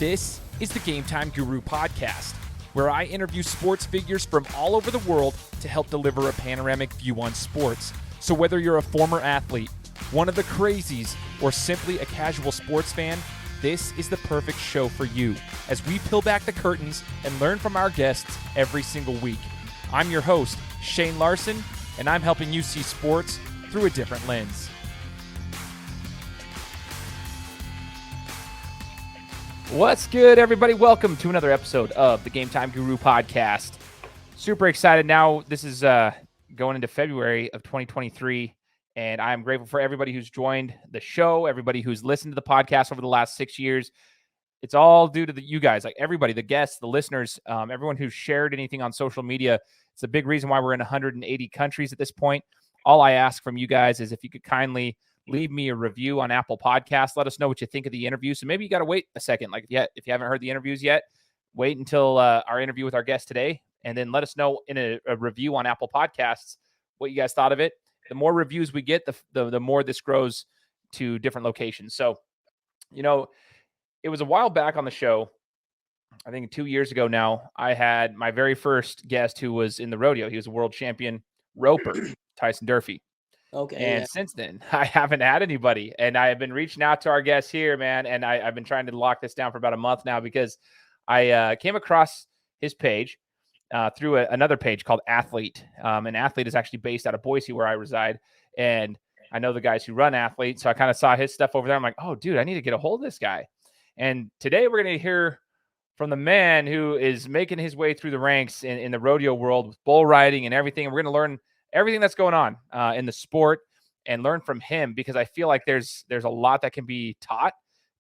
This is the Gametime Guru podcast, where I interview sports figures from all over the world to help deliver a panoramic view on sports. So whether you're a former athlete, one of the crazies, or simply a casual sports fan, this is the perfect show for you as we peel back the curtains and learn from our guests every single week. I'm your host, Shane Larson, and I'm helping you see sports through a different lens. What's good, everybody? Welcome to another episode of the Gametime Guru podcast. Super excited now. This is going into February of 2023, and I'm grateful for everybody who's joined the show, everybody who's listened to the podcast over the last 6 years. It's all due to you guys, like everybody, the guests, the listeners, everyone who's shared anything on social media. It's a big reason why we're in 180 countries at this point. All I ask from you guys is if you could kindly leave me a review on Apple Podcasts. Let us know what you think of the interview. So maybe you got to wait a second. Like, if you haven't heard the interviews yet, wait until our interview with our guest today, and then let us know in a review on Apple Podcasts what you guys thought of it. The more reviews we get, the more this grows to different locations. So, you know, it was a while back on the show. I think 2 years ago now, I had my very first guest who was in the rodeo. He was a world champion roper, Tyson Durfee. Okay. And since then, I haven't had anybody. And I have been reaching out to our guests here, man. And I've been trying to lock this down for about a month now because I came across his page through another page called Athlete. And Athlete is actually based out of Boise, where I reside. And I know the guys who run Athlete. So I kind of saw his stuff over there. I'm like, oh, dude, I need to get a hold of this guy. And today we're going to hear from the man who is making his way through the ranks in the rodeo world with bull riding and everything. And we're going to learn everything that's going on in the sport and learn from him, because I feel like there's a lot that can be taught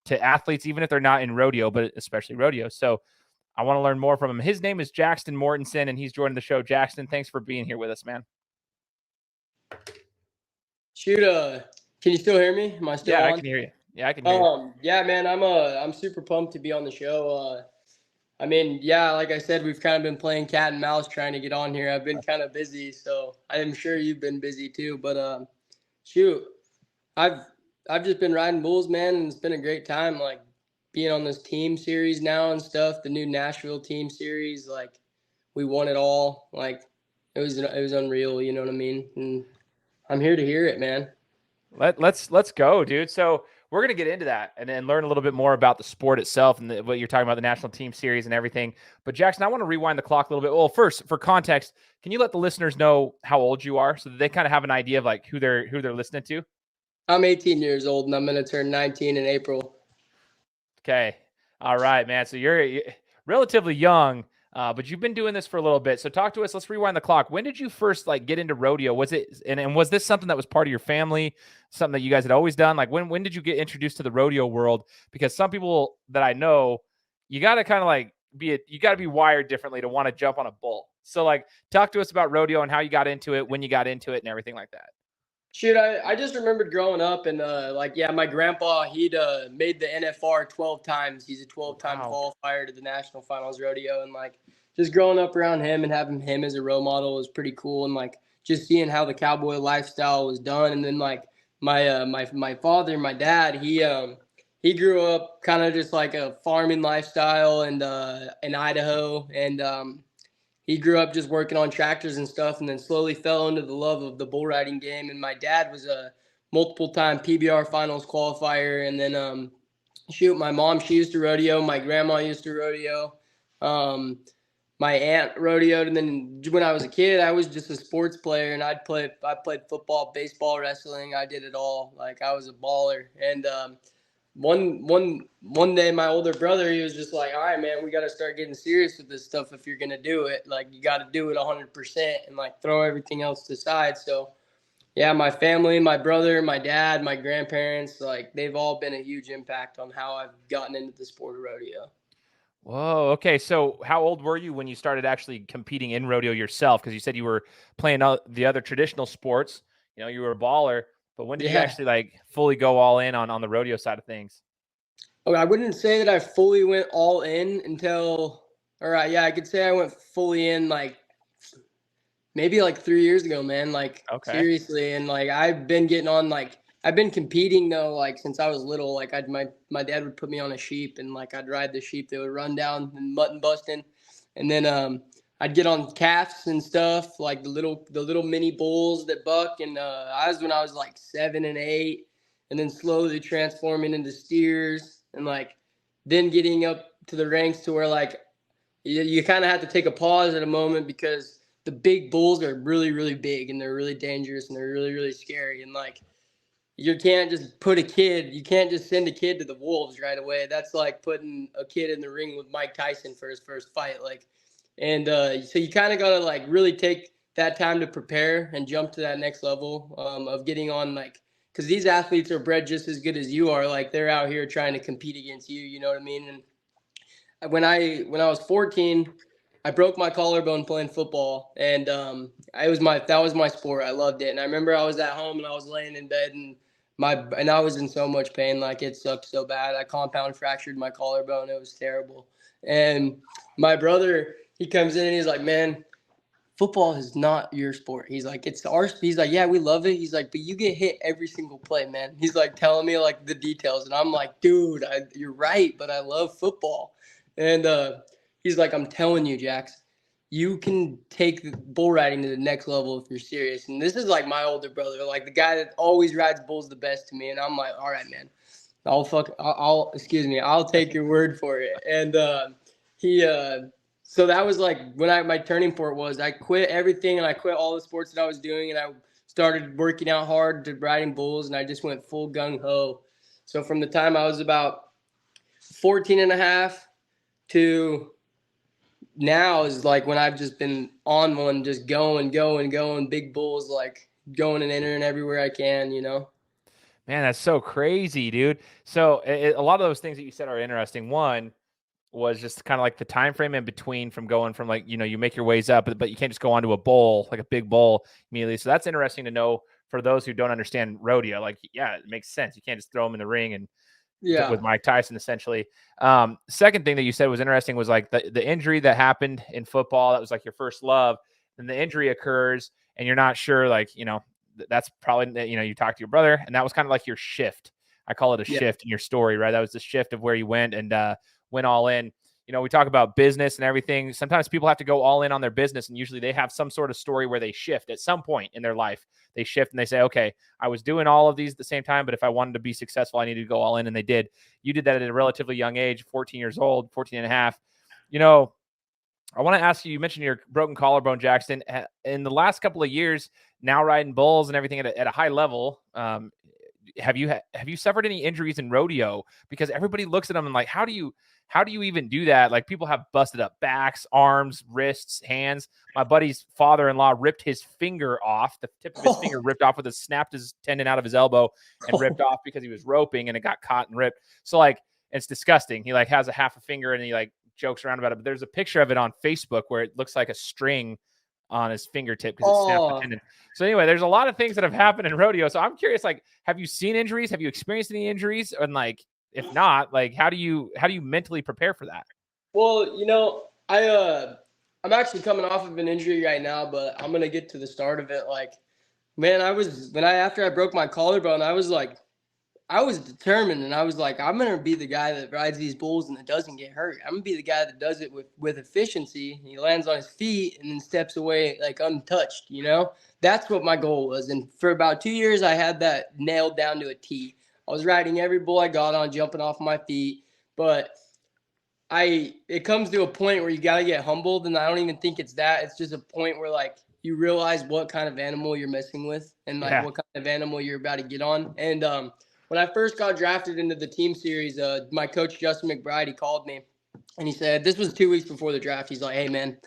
to athletes, even if they're not in rodeo, but especially rodeo. So I want to learn more from him. His name is Jaxton Mortensen, and he's joining the show. Jaxton, thanks for being here with us, man. Shoot, can you still hear me? Am I still on? I can hear you. Yeah, I can hear you. Yeah, man, I'm super pumped to be on the show. I mean, yeah, like I said, we've kind of been playing cat and mouse trying to get on here. I've been kind of busy, so I'm sure you've been busy too. But shoot, I've just been riding bulls, man, and it's been a great time. Like being on this team series now and stuff. The new Nashville team series, like we won it all. Like it was unreal. You know what I mean? And I'm here to hear it, man. Let's go, dude. So we're going to get into that and then learn a little bit more about the sport itself and what you're talking about, the national team series and everything. But Jaxton, I want to rewind the clock a little bit. Well, first, for context, can you let the listeners know how old you are so that they kind of have an idea of like who they're listening to? I'm 18 years old and I'm going to turn 19 in April. Okay. All right, man. So you're relatively young, but you've been doing this for a little bit. So talk to us. Let's rewind the clock. When did you first get into rodeo? Was it, and was this something that was part of your family, something that you guys had always done? Like when did you get introduced to the rodeo world? Because some people that I know, you got to kind of you got to be wired differently to want to jump on a bull. So talk to us about rodeo and how you got into it, when you got into it and everything like that. Shoot, I just remembered growing up and my grandpa, he'd made the NFR 12 times. He's a 12-time qualifier to the National Finals Rodeo, and just growing up around him and having him as a role model was pretty cool, and just seeing how the cowboy lifestyle was done. And then my father, my dad, he grew up kind of just like a farming lifestyle and in Idaho, and he grew up just working on tractors and stuff, and then slowly fell into the love of the bull riding game. And my dad was a multiple-time PBR finals qualifier. And then, my mom, she used to rodeo. My grandma used to rodeo. My aunt rodeoed. And then when I was a kid, I was just a sports player, and I played football, baseball, wrestling. I did it all. I was a baller. And one day my older brother, he was just like, all right, man, we got to start getting serious with this stuff. If you're going to do it, you got to do it 100% and throw everything else to the side. So yeah, my family, my brother, my dad, my grandparents, they've all been a huge impact on how I've gotten into the sport of rodeo. Whoa. Okay. So how old were you when you started actually competing in rodeo yourself? Because you said you were playing the other traditional sports, you were a baller. But when did you actually fully go all in on the rodeo side of things? Okay, I wouldn't say that I fully went all in until, I could say I went fully in maybe 3 years ago, man. Okay. Seriously, and I've been getting on I've been competing though, like since I was little. Like my dad would put me on a sheep, and like I'd ride the sheep. They would run down and mutton busting, and then I'd get on calves and stuff, like the little mini bulls that buck. And I was when I was like 7 and 8, and then slowly transforming into steers, and like then getting up to the ranks to where like you kind of have to take a pause at a moment because the big bulls are really really big and they're really dangerous and they're really really scary, and like you can't just you can't just send a kid to the wolves right away. That's like putting a kid in the ring with Mike Tyson for his first fight. Like, and so you kind of got to like really take that time to prepare and jump to that next level of getting on, like, because these athletes are bred just as good as you are. Like they're out here trying to compete against you. You know what I mean? And when I was 14, I broke my collarbone playing football, and that was my sport. I loved it, and I remember I was at home and I was laying in bed, and I was in so much pain, like it sucked so bad. I compound fractured my collarbone. It was terrible. And my brother, he comes in and he's like, "Man, football is not your sport." He's like, "It's our." He's like, "Yeah, we love it." He's like, "But you get hit every single play, man." He's like telling me like the details, and I'm like, "Dude, you're right, but I love football." And he's like, "I'm telling you, Jax, you can take bull riding to the next level if you're serious." And this is like my older brother, like the guy that always rides bulls the best to me. And I'm like, "All right, man, excuse me, I'll take your word for it." And he so that was like when my turning point was I quit everything and I quit all the sports that I was doing, and I started working out hard to riding bulls, and I just went full gung ho. So from the time I was about 14 and a half to now is like when I've just been on one, just going, big bulls, like going and entering everywhere I can, you know? Man, that's so crazy, dude. So a lot of those things that you said are interesting. One was just kind of like the time frame in between from going from like, you make your ways up, but you can't just go onto a bowl, like a big bowl immediately. So that's interesting to know for those who don't understand rodeo. Like, yeah, it makes sense. You can't just throw them in the ring and with Yeah. Mike Tyson, essentially. Second thing that you said was interesting was like the injury that happened in football. That was like your first love. Then the injury occurs and you're not sure, like, that's probably, you talk to your brother, and that was kind of like your shift. I call it a Yeah. shift in your story, right? That was the shift of where you went and went all in. We talk about business and everything. Sometimes people have to go all in on their business, and usually they have some sort of story where they shift at some point in their life. They shift and they say, okay, I was doing all of these at the same time, but if I wanted to be successful, I needed to go all in, and they did. You did that at a relatively young age, 14 years old, 14 and a half. I want to ask you, you mentioned your broken collarbone, Jaxton. In the last couple of years, now riding bulls and everything at a high level, have you suffered any injuries in rodeo? Because everybody looks at them and like, how do you even do that? Like, people have busted up backs, arms, wrists, hands. My buddy's father-in-law ripped his finger off. The tip of his finger ripped off snapped his tendon out of his elbow and ripped off because he was roping and it got caught and ripped. So like, it's disgusting. He like has a half a finger and he like jokes around about it. But there's a picture of it on Facebook where it looks like a string on his fingertip because it snapped the tendon. So anyway, there's a lot of things that have happened in rodeo. So I'm curious, like, have you seen injuries? Have you experienced any injuries? And like, if not, like, how do you mentally prepare for that? Well, I'm actually coming off of an injury right now, but I'm gonna get to the start of it. Like, man, after I broke my collarbone, I was determined, and I was like, I'm gonna be the guy that rides these bulls and that doesn't get hurt. I'm gonna be the guy that does it with efficiency. He lands on his feet and then steps away like untouched. That's what my goal was. And for about 2 years, I had that nailed down to a T. I was riding every bull I got on, jumping off my feet, but it comes to a point where you got to get humbled, and I don't even think it's that. It's just a point where like you realize what kind of animal you're messing with and like Yeah. what kind of animal you're about to get on. And when I first got drafted into the team series, my coach Justin McBride, he called me and he said, this was 2 weeks before the draft. He's like, "Hey man,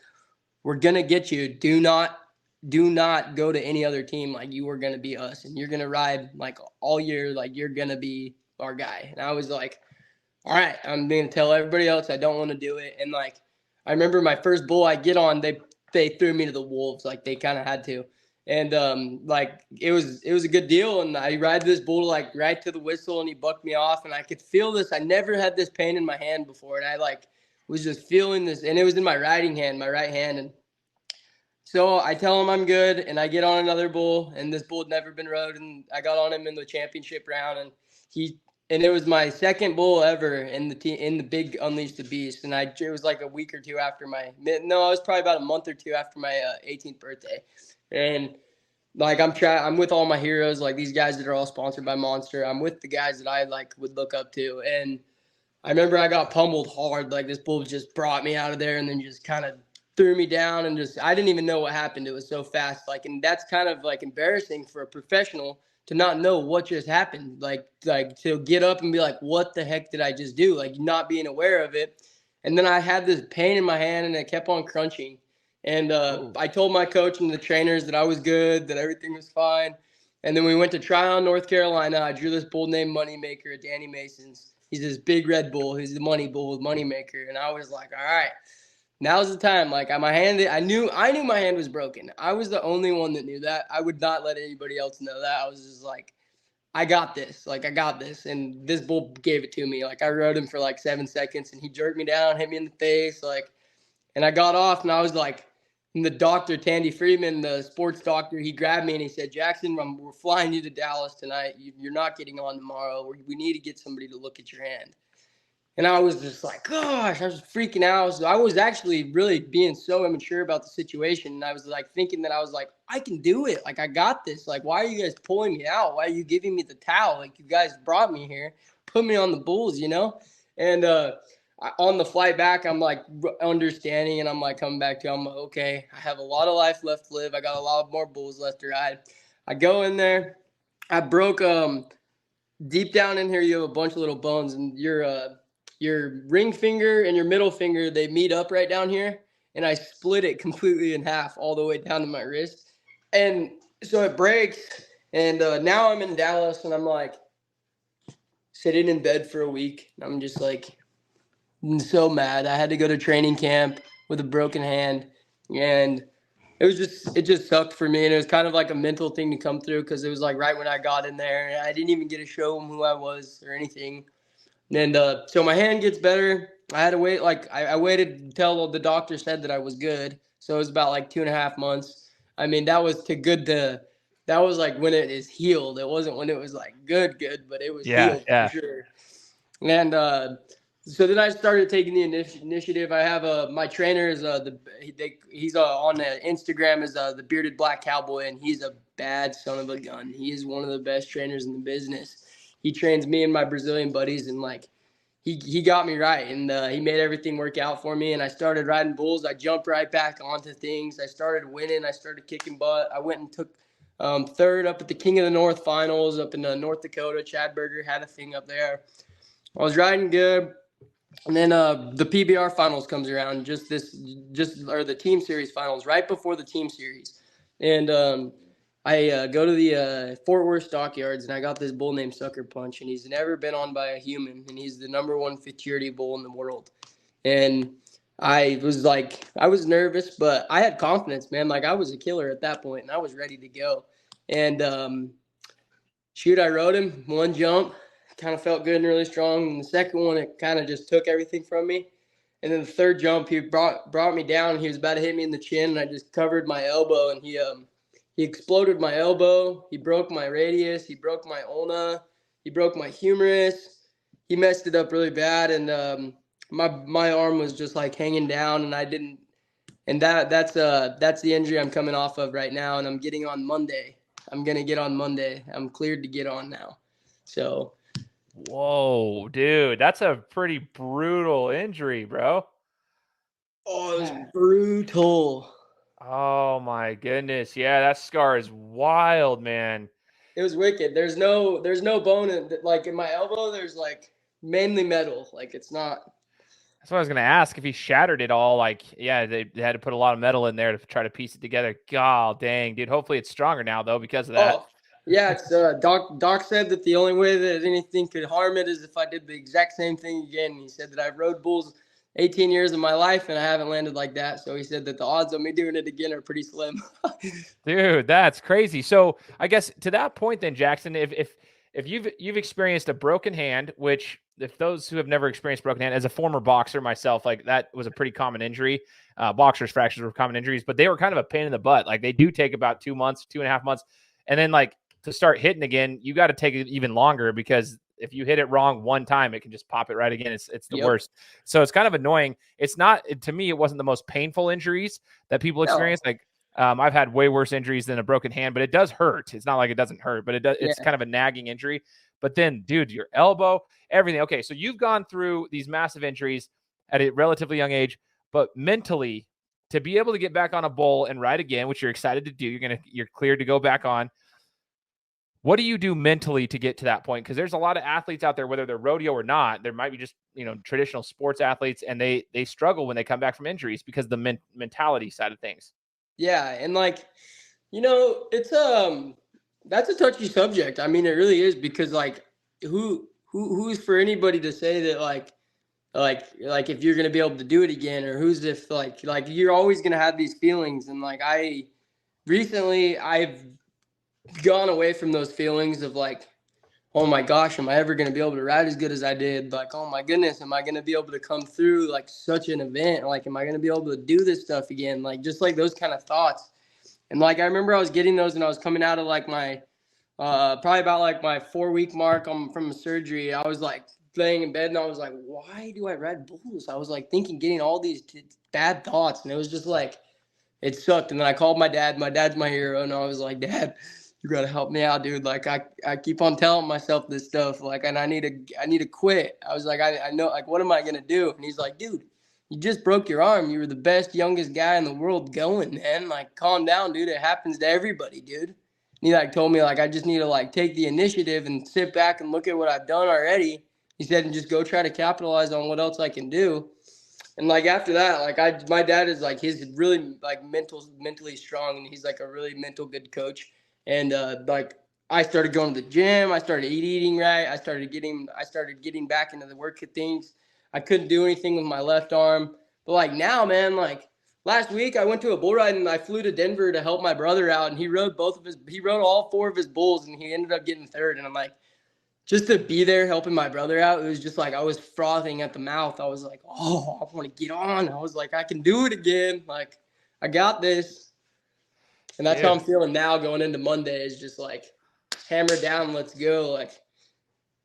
we're gonna get you. Do not go to any other team. Like, you are gonna be us, and you're gonna ride like all year. Like, you're gonna be our guy." And I was like, all right, I'm going to tell everybody else I don't want to do it. And like, I remember my first bull I get on, they threw me to the wolves. Like, they kind of had to. And like, it was a good deal. And I ride this bull like right to the whistle, and he bucked me off, and I could feel this. I never had this pain in my hand before. And I like was just feeling this, and it was in my riding hand, my right hand. And So I tell him I'm good, and I get on another bull, and this bull had never been rode, and I got on him in the championship round, and it was my second bull ever in the big Unleash the Beast, and it was like a week or two after it was probably about a month or two after my 18th birthday, and like I'm with all my heroes, like these guys that are all sponsored by Monster. I'm with the guys that I like would look up to, and I remember I got pummeled hard. Like this bull just brought me out of there and then just kind of threw me down and just I didn't even know what happened. It was so fast. Like, and that's kind of like embarrassing for a professional to not know what just happened. Like to get up and be like, what the heck did I just do? Like not being aware of it. And then I had this pain in my hand and it kept on crunching. And I told my coach and the trainers that I was good, that everything was fine. And then we went to Tryon, North Carolina. I drew this bull named Moneymaker at Danny Mason's. He's this big red bull. He's the money bull, Moneymaker. And I was like, all right, now's the time. Like my hand, I knew my hand was broken. I was the only one that knew that. I would not let anybody else know that. I was just like, I got this. Like I got this. And this bull gave it to me. Like I rode him for like 7 seconds and he jerked me down, hit me in the face. Like, and I got off and I was like, and the doctor, Tandy Freeman, the sports doctor, he grabbed me and he said, Jaxton, we're flying you to Dallas tonight. You're not getting on tomorrow. We need to get somebody to look at your hand. And I was just like, gosh, I was freaking out. So I was actually really being so immature about the situation. And I was like thinking that I was like, I can do it. Like, I got this. Like, why are you guys pulling me out? Why are you giving me the towel? Like, you guys brought me here, put me on the bulls, you know? And on the flight back, I'm like understanding and I'm like coming back to, I'm like, okay, I have a lot of life left to live. I got a lot more bulls left to ride. I go in there. I broke deep down in here, you have a bunch of little bones, and your ring finger and your middle finger, they meet up right down here, and I split it completely in half all the way down to my wrist. And so it breaks, and now I'm in Dallas, and I'm like sitting in bed for a week. I'm just like so mad. I had to go to training camp with a broken hand, and it just sucked for me, and it was kind of like a mental thing to come through because it was like right when I got in there, and I didn't even get to show them who I was or anything. And so my hand gets better. I had to wait, like I waited until the doctor said that I was good. So it was about like 2.5 months. I mean, that was like when it is healed. It wasn't when it was like good, but it was Yeah, healed for yeah. sure. And so then I started taking the initiative. I have my trainer is he's on Instagram as the bearded black cowboy, and he's a bad son of a gun. He is one of the best trainers in the business. He trains me and my Brazilian buddies, and like he got me right, and he made everything work out for me. And I started riding bulls. I jumped right back onto things. I started winning. I started kicking butt. I went and took third up at the King of the North finals up in North Dakota. Chad Berger had a thing up there. I was riding good. And then the PBR finals comes around, or the team series finals right before the team series. And I go to the Fort Worth stockyards, and I got this bull named Sucker Punch, and he's never been on by a human, and he's the #1 futurity bull in the world. And I was nervous, but I had confidence, man. Like I was a killer at that point, and I was ready to go. And shoot, I rode him one jump, kind of felt good and really strong. And the second one, it kind of just took everything from me. And then the third jump, he brought me down. And he was about to hit me in the chin, and I just covered my elbow. And he exploded my elbow. He broke my radius. He broke my ulna. He broke my humerus. He messed it up really bad, and my arm was just like hanging down, and I didn't. And that's the injury I'm coming off of right now, and I'm getting on Monday. I'm gonna get on Monday. I'm cleared to get on now. So. Whoa, dude, that's a pretty brutal injury, bro. Oh, it was brutal. Oh my goodness. Yeah, that scar is wild, man. It was wicked. There's no bone in my elbow. There's like mainly metal. Like it's not. That's what I was gonna ask. If he shattered it all, like, yeah, they had to put a lot of metal in there to try to piece it together. God dang, dude. Hopefully it's stronger now though because of that. Oh, yeah. It's Doc said that the only way that anything could harm it is if I did the exact same thing again. He said that I've rode bulls 18 years of my life and I haven't landed like that. So he said that the odds of me doing it again are pretty slim. Dude, that's crazy. So I guess to that point then, Jaxton, if you've experienced a broken hand, which if those who have never experienced broken hand, as a former boxer myself, like that was a pretty common injury. Boxers fractures were common injuries, but they were kind of a pain in the butt. Like they do take about 2 months, 2.5 months. And then like to start hitting again, you got to take it even longer because if you hit it wrong one time, it can just pop it right again. It's the worst. So it's kind of annoying. It's not, to me, it wasn't the most painful injuries that people experience. Like I've had way worse injuries than a broken hand, but it does hurt. It's not like it doesn't hurt, but it's kind of a nagging injury. But then, dude, your elbow, everything. Okay, so you've gone through these massive injuries at a relatively young age, but mentally, to be able to get back on a bowl and ride again, which you're excited to do, you're cleared to go back on. What do you do mentally to get to that point? Because there's a lot of athletes out there, whether they're rodeo or not, there might be just traditional sports athletes, and they struggle when they come back from injuries because of the mentality side of things. Yeah, and like, it's that's a touchy subject. I mean, it really is because like, who's for anybody to say that like if you're gonna be able to do it again, or who's if like you're always gonna have these feelings, and like I've gone away from those feelings of like, oh my gosh, am I ever going to be able to ride as good as I did? Like, oh my goodness, am I going to be able to come through like such an event? Like, am I going to be able to do this stuff again? Like, just like those kind of thoughts. And like, I remember I was getting those and I was coming out of like my, probably about like my 4-week mark from a surgery. I was like laying in bed and I was like, why do I ride bulls? I was like getting all these bad thoughts. And it was just like, it sucked. And then I called my dad. My dad's my hero. And I was like, Dad, you gotta help me out, dude. Like I keep on telling myself this stuff, like, and I need to quit. I was like, I know, like, what am I gonna do? And he's like, dude, you just broke your arm. You were the best, youngest guy in the world going, man. Like, calm down, dude. It happens to everybody, dude. And he like told me like I just need to like take the initiative and sit back and look at what I've done already. He said, and just go try to capitalize on what else I can do. And like after that, like my dad is like, he's really like mentally strong, and he's like a really mental good coach. And like I started going to the gym, I started eating right, I started getting back into the work of things. I couldn't do anything with my left arm, but like now, man, like last week I went to a bull ride and I flew to Denver to help my brother out, and he rode all 4 of his bulls, and he ended up getting third. And I'm like, just to be there helping my brother out, it was just like I was frothing at the mouth. I was like, oh, I want to get on. I was like, I can do it again. Like, I got this. And that's how I'm feeling now going into Monday, is just like, hammer down, let's go. Like,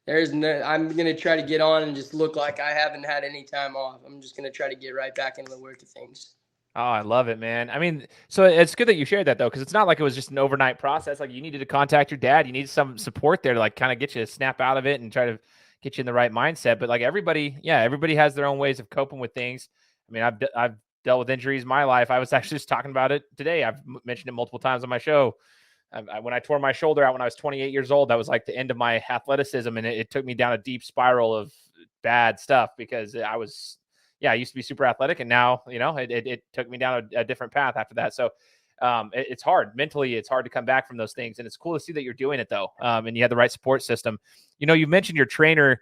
I'm going to try to get on and just look like I haven't had any time off. I'm just going to try to get right back into the work of things. Oh, I love it, man. I mean, so it's good that you shared that though, because it's not like it was just an overnight process. Like you needed to contact your dad. You needed some support there to like kind of get you to snap out of it and try to get you in the right mindset. But like everybody has their own ways of coping with things. I mean, I've dealt with injuries in my life. I was actually just talking about it today. I've mentioned it multiple times on my show. When I tore my shoulder out when I was 28 years old, that was like the end of my athleticism, and it took me down a deep spiral of bad stuff because I used to be super athletic, and now, it took me down a different path after that. So it's hard mentally. It's hard to come back from those things. And it's cool to see that you're doing it though. And you have the right support system. You mentioned your trainer,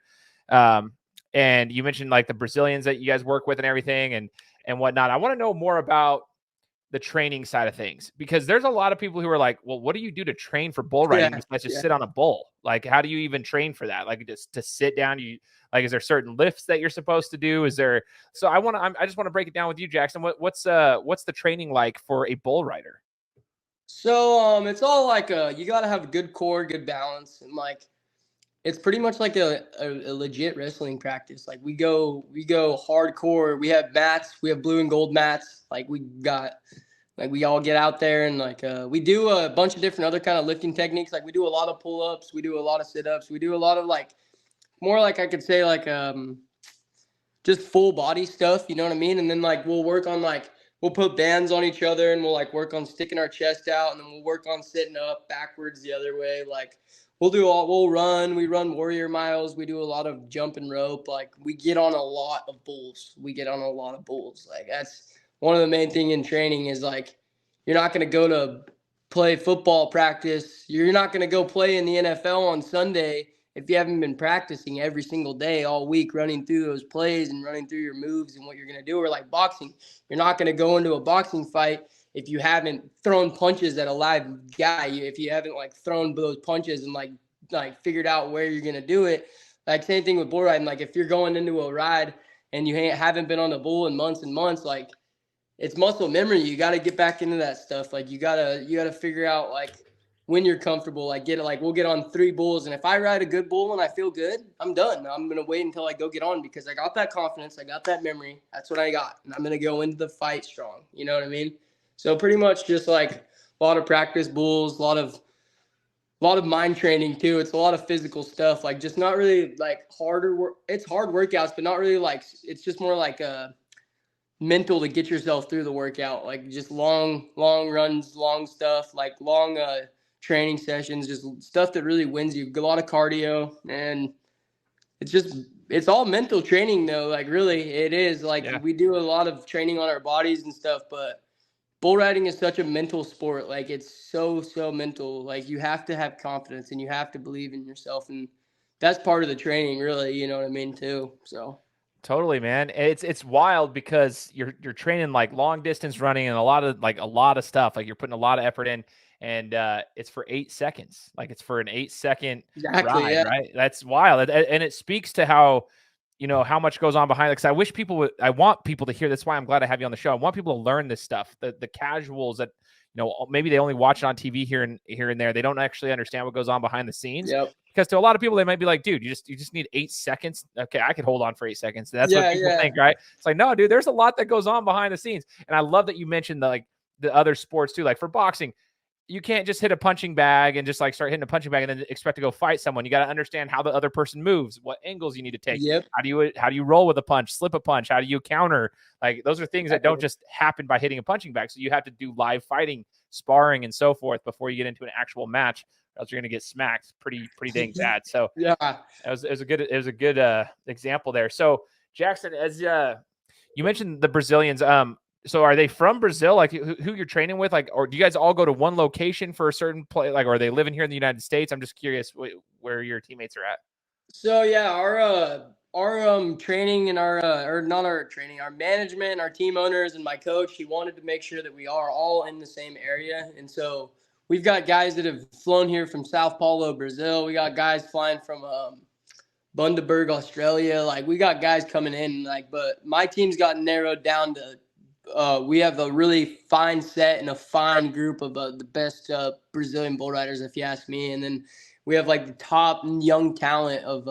and you mentioned like the Brazilians that you guys work with and everything and whatnot. I want to know more about the training side of things, because there's a lot of people who are like, well, what do you do to train for bull riding besides just sit on a bull? Like, how do you even train for that? Like, just to sit down, is there certain lifts that you're supposed to do? So I just want to break it down with you, Jaxton. What's the training like for a bull rider? So it's all like you got to have a good core, good balance, and like it's pretty much like a legit wrestling practice. Like we go hardcore. We have mats. We have blue and gold mats. Like we all get out there, and like we do a bunch of different other kind of lifting techniques. Like we do a lot of pull-ups. We do a lot of sit-ups. We do a lot of like more like I could say like just full body stuff. You know what I mean? And then like we'll work on like we'll put bands on each other, and we'll like work on sticking our chest out, and then we'll work on sitting up backwards the other way. Like we'll run. We run warrior miles. We do a lot of jumping rope. Like we get on a lot of bulls. Like that's one of the main thing in training is like you're not going to go to play football practice. You're not going to go play in the NFL on Sunday if you haven't been practicing every single day all week, running through those plays and running through your moves and what you're going to do. Or like boxing, you're not going to go into a boxing fight if you haven't thrown punches at a live guy. If you haven't like thrown those punches and like figured out where you're going to do it. Like same thing with bull riding. Like if you're going into a ride and you haven't been on a bull in months and months, like it's muscle memory. You got to get back into that stuff. Like you gotta figure out like when you're comfortable. Like get it. Like we'll get on 3 bulls, and if I ride a good bull and I feel good, I'm done. I'm gonna wait until I go get on because I got that confidence. I got that memory. That's what I got, and I'm gonna go into the fight strong. You know what I mean? So pretty much just like a lot of practice bulls, a lot of mind training too. It's a lot of physical stuff. Like just not really like harder work. It's hard workouts, but not really like. It's just more like mental to get yourself through the workout, like just long runs, long stuff, like long training sessions, just stuff that really wins you. A lot of cardio, and it's all mental training though. Like really it is. Like Yeah. we do a lot of training on our bodies and stuff, but bull riding is such a mental sport. Like it's so mental. Like you have to have confidence and you have to believe in yourself, and that's part of the training really, you know what I mean too. So Totally, man. It's wild because you're training like long distance running and a lot of stuff. Like you're putting a lot of effort in, and it's for 8 seconds. Like it's for an 8-second exactly, ride, yeah. right? That's wild, and it speaks to how how much goes on behind it. Because I wish people would. I want people to hear. That's why I'm glad I have you on the show. I want people to learn this stuff. The casuals that maybe they only watch it on TV here and there. They don't actually understand what goes on behind the scenes. Yep. Because to a lot of people, they might be like, dude, you just need 8 seconds. Okay, I could hold on for 8 seconds. That's what Yeah, people yeah. think, right? It's like, no, dude, there's a lot that goes on behind the scenes. And I love that you mentioned the other sports too. Like for boxing, you can't just hit a punching bag and just like start hitting a punching bag and then expect to go fight someone. You got to understand how the other person moves, what angles you need to take. Yep. How do you roll with a punch, slip a punch? How do you counter? Like those are things that don't Exactly. just happen by hitting a punching bag. So you have to do live fighting, sparring, and so forth before you get into an actual match. Or else you're going to get smacked pretty dang bad. So Yeah. it was a good example there. So Jaxton, as you mentioned the Brazilians, so are they from Brazil? Like who you're training with? Like, or do you guys all go to one location for a certain play? Like, or are they living here in the United States? I'm just curious where your teammates are at. So yeah, our training and or not our training, our management, our team owners, and my coach, he wanted to make sure that we are all in the same area, and so we've got guys that have flown here from Sao Paulo, Brazil. We got guys flying from Bundaberg, Australia. Like we got guys coming in, like, but my team's got narrowed down to. We have a really fine set and a fine group of the best Brazilian bull riders, if you ask me. And then we have like the top young talent of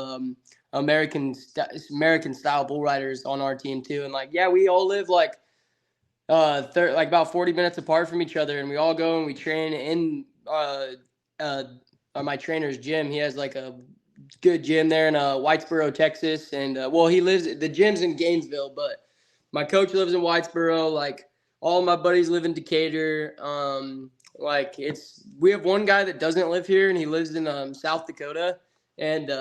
American style bull riders on our team too. And like, yeah, we all live like like about 40 minutes apart from each other, and we all go and we train in my trainer's gym. He has like a good gym there in Whitesboro, Texas, and well, the gym's in Gainesville, but my coach lives in Whitesboro. Like all my buddies live in Decatur. Like we have one guy that doesn't live here, and he lives in South Dakota, and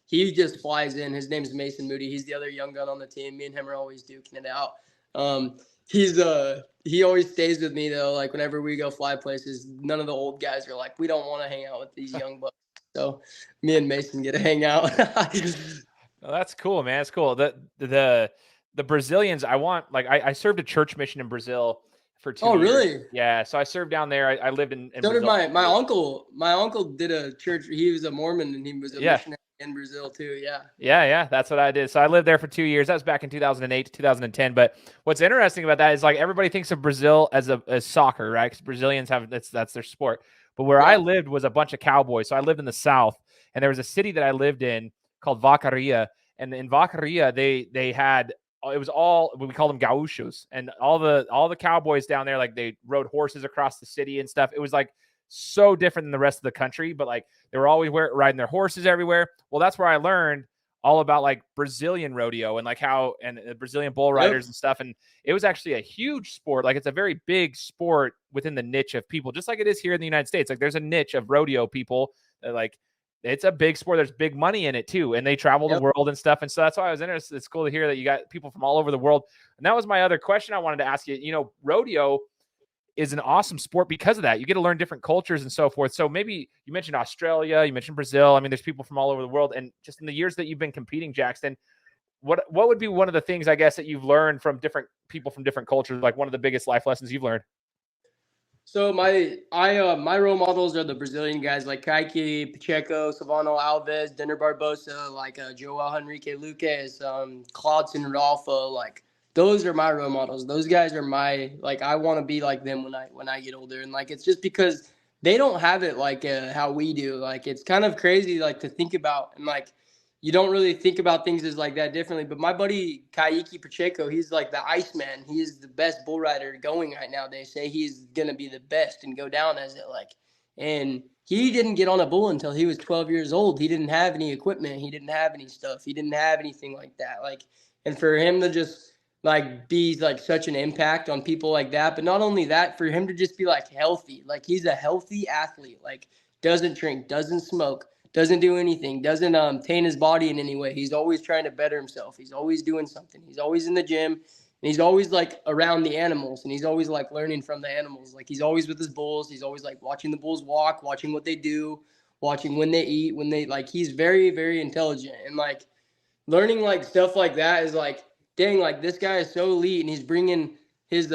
he just flies in. His name's Mason Moody. He's the other young gun on the team. Me and him are always duking it out. He always stays with me though. Like whenever we go fly places, none of the old guys are like, we don't want to hang out with these young bucks. So me and Mason get to hang out. Oh, that's cool, man. It's cool. The Brazilians, I served a church mission in Brazil for 2 Oh, years. really? Yeah, so I served down there. I lived in So did Brazil for 2 my years. uncle. My uncle did a church. He was a Mormon, and he was a Yeah. missionary in Brazil too. Yeah. Yeah, that's what I did. So I lived there for 2 years. That was back in 2008 to 2010. But what's interesting about that is like everybody thinks of Brazil as soccer, right? Because Brazilians have that's their sport. But where I Yeah. lived was a bunch of cowboys. So I lived in the South, and there was a city that I lived in called Vacaria. And in Vacaria, they had it was all we call them gauchos, and all the cowboys down there, like they rode horses across the city and stuff. It was like so different than the rest of the country, but like they were always riding their horses everywhere. Well, that's where I learned all about like Brazilian rodeo and like how and Brazilian bull riders Yep. and stuff. And it was actually a huge sport. Like it's a very big sport within the niche of people, just like it is here in the United States. Like there's a niche of rodeo people that like it's a big sport. There's big money in it too. And they travel the Yep. world and stuff. And so that's why I was interested. It's cool to hear that you got people from all over the world. And that was my other question I wanted to ask you. Rodeo is an awesome sport because of that. You get to learn different cultures and so forth. So maybe you mentioned Australia, you mentioned Brazil. I mean, there's people from all over the world. And just in the years that you've been competing, Jaxton, what would be one of the things, I guess, that you've learned from different people from different cultures, like one of the biggest life lessons you've learned? So my role models are the Brazilian guys like Kaique, Pacheco, Silvano Alves, Denner Barbosa, like Joao Henrique Lucas, Claudson Rodolfo. Like those are my role models. Those guys are my like I want to be like them when I get older. And like it's just because they don't have it like how we do. Like it's kind of crazy like to think about and like you don't really think about things as like that differently. But my buddy Kaique Pacheco, he's like the Iceman. He is the best bull rider going right now. They say he's gonna be the best and go down as it like. And he didn't get on a bull until he was 12 years old. He didn't have any equipment. He didn't have any stuff. He didn't have anything like that. Like, and for him to just like be like such an impact on people like that, but not only that, for him to just be like healthy. Like he's a healthy athlete. Like doesn't drink, doesn't smoke, doesn't do anything, doesn't taint his body in any way. He's always trying to better himself. He's always doing something. He's always in the gym, and he's always like around the animals, and he's always like learning from the animals. Like he's always with his bulls. He's always like watching the bulls walk, watching what they do, watching when they eat, when they like. He's very, very intelligent, and like learning like stuff like that is like, dang, like this guy is so elite, and he's bringing his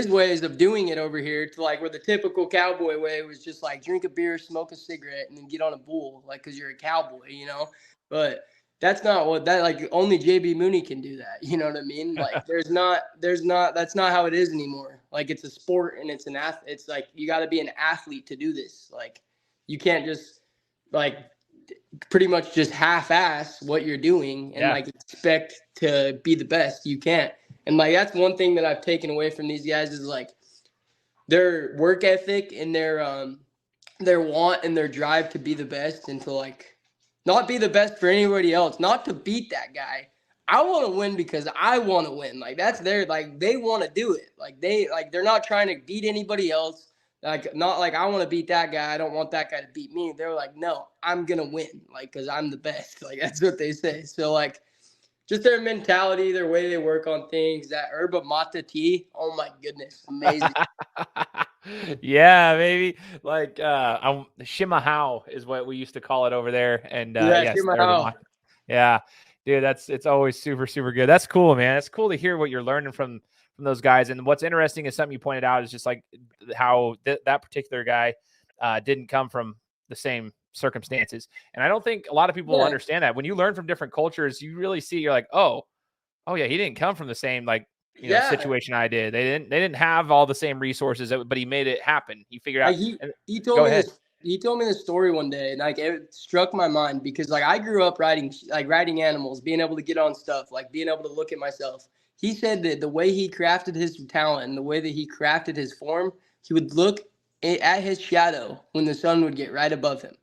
ways of doing it over here to like where the typical cowboy way was just like drink a beer, smoke a cigarette, and then get on a bull, like because you're a cowboy, you know. But that's not what that like only JB Mooney can do that. You know what I mean? Like there's not that's not how it is anymore. Like it's a sport and it's an it's like you got to be an athlete to do this. Like you can't just like pretty much just half-ass what you're doing and like expect to be the best. You can't. And like that's one thing that I've taken away from these guys is like their work ethic and their want and their drive to be the best and to like not be the best for anybody else, not to beat that guy. I want to win because I want to win. Like that's their like they want to do it. Like they're not trying to beat anybody else. Like not like I want to beat that guy. I don't want that guy to beat me. They're like, no, I'm gonna win. Like because I'm the best. Like that's what they say. So like just their mentality, their way they work on things. That herba mata tea. Oh my goodness, amazing. Yeah, maybe like Shimahau is what we used to call it over there. And Yeah, yes, Shimano. yeah, dude, it's always super, super good. That's cool, man. It's cool to hear what you're learning from those guys. And what's interesting is something you pointed out is just like how that particular guy didn't come from the same circumstances. And I don't think a lot of people Yeah. understand that. When you learn from different cultures, you really see, you're like, oh yeah, he didn't come from the same like Yeah. situation I did. They didn't have all the same resources, but he made it happen. He figured out. Like And, he told go me ahead. this he told me this story one day and like it struck my mind because like I grew up riding animals, being able to get on stuff, like being able to look at myself. He said that the way he crafted his talent and the way that he crafted his form, he would look at his shadow when the sun would get right above him.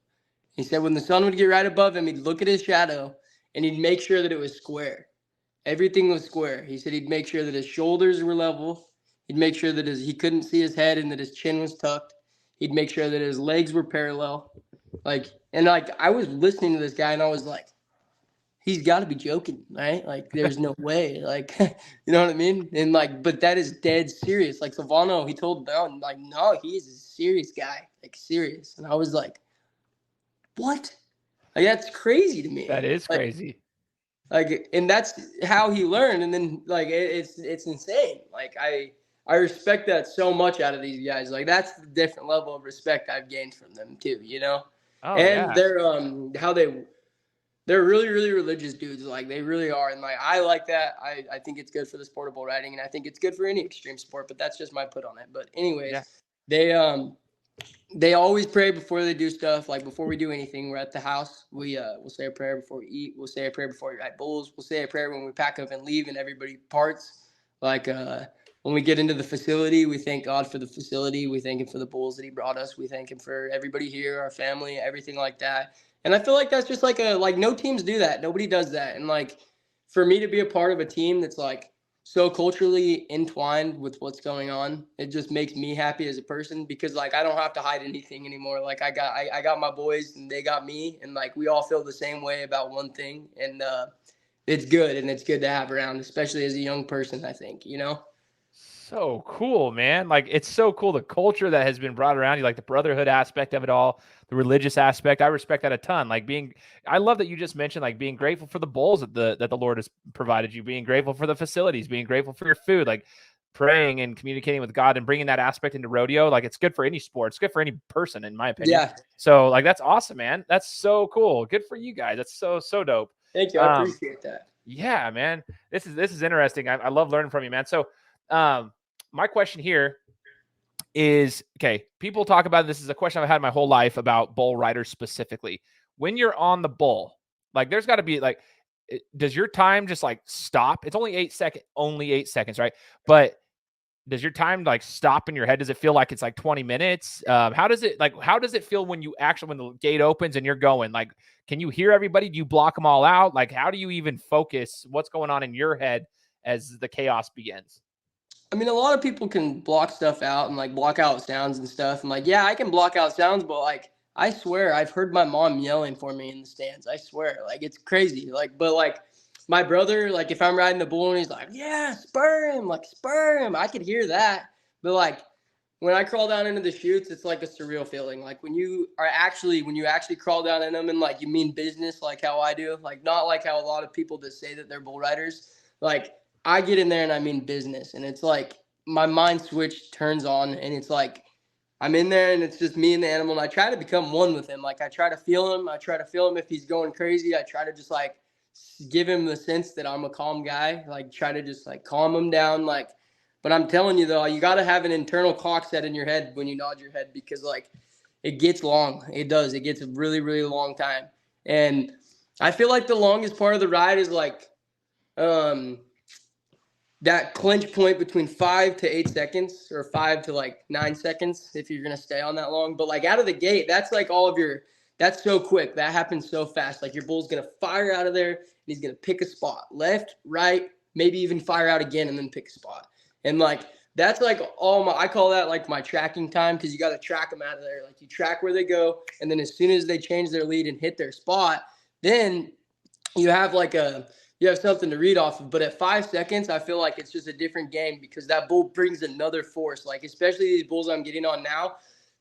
He said when the sun would get right above him, he'd look at his shadow and he'd make sure that it was square. Everything was square. He said he'd make sure that his shoulders were level. He'd make sure that he couldn't see his head and that his chin was tucked. He'd make sure that his legs were parallel. Like and like I was listening to this guy and I was like, he's got to be joking, right? Like there's no way. Like you know what I mean? And like, but that is dead serious. Like Silvano, he told Brown, like, no, he's a serious guy, like serious. And I was like, what? Like that's crazy to me. That is crazy. Like and that's how he learned and then like it's insane. Like I respect that so much out of these guys. Like that's the different level of respect I've gained from them too, you know. Oh And yeah. they're how they're really really religious dudes. Like they really are. And like I like that. I think it's good for the sport of bull riding and I think it's good for any extreme sport, but that's just my put on it. But anyways, Yeah. they they always pray before they do stuff. Like before we do anything, we're at the house. We'll say a prayer before we eat. We'll say a prayer before we ride bulls. We'll say a prayer when we pack up and leave, and everybody parts. Like when we get into the facility, we thank God for the facility. We thank Him for the bulls that He brought us. We thank Him for everybody here, our family, everything like that. And I feel like that's just like no teams do that. Nobody does that. And like for me to be a part of a team that's like so culturally entwined with what's going on, it just makes me happy as a person because like I don't have to hide anything anymore. Like I got my boys and they got me and like we all feel the same way about one thing and it's good and it's good to have around, especially as a young person, I think, you know. So cool, man. Like it's so cool the culture that has been brought around you, like the brotherhood aspect of it all, the religious aspect. I respect that a ton. Like I love that you just mentioned like being grateful for the bowls that the Lord has provided you, being grateful for the facilities, being grateful for your food. Like praying and communicating with God and bringing that aspect into rodeo. Like, it's good for any sport. It's good for any person, in my opinion. Yeah. So like, that's awesome, man. That's so cool. Good for you guys. That's so dope. Thank you. I appreciate that. Yeah, man. This is interesting. I love learning from you, man. So my question here is, okay, people talk about, this is a question I've had my whole life about bull riders specifically. When you're on the bull, like, there's got to be like, does your time just like stop? It's only 8 seconds, right? But does your time like stop in your head? Does it feel like it's like 20 minutes? How does it feel when the gate opens and you're going? Like, can you hear everybody? Do you block them all out? Like, how do you even focus what's going on in your head as the chaos begins? I mean, a lot of people can block stuff out and like block out sounds and stuff. And like, yeah, I can block out sounds, but like, I swear I've heard my mom yelling for me in the stands. I swear, like, it's crazy. Like, but like my brother, like if I'm riding the bull and he's like, yeah, spur him, I could hear that. But like when I crawl down into the chutes, it's like a surreal feeling. Like when you actually crawl down in them and like you mean business, like how I do, like not like how a lot of people that say that they're bull riders, like I get in there and I mean business, and it's like my mind switch turns on, and it's like I'm in there and it's just me and the animal, and I try to become one with him. Like I try to feel him. I try to feel him if he's going crazy. I try to just like give him the sense that I'm a calm guy. Like try to just like calm him down. Like, but I'm telling you though, you got to have an internal clock set in your head when you nod your head, because like it gets long. It does. It gets a really, really long time. And I feel like the longest part of the ride is like, that clinch point between 5 to 8 seconds, or 5 to like 9 seconds if you're going to stay on that long. But like out of the gate, that's like that's so quick. That happens so fast. Like your bull's going to fire out of there and he's going to pick a spot, left, right, maybe even fire out again and then pick a spot. And like, that's like I call that like my tracking time, because you got to track them out of there. Like you track where they go. And then as soon as they change their lead and hit their spot, then you have something to read off of. But at 5 seconds, I feel like it's just a different game, because that bull brings another force. Like, especially these bulls I'm getting on now,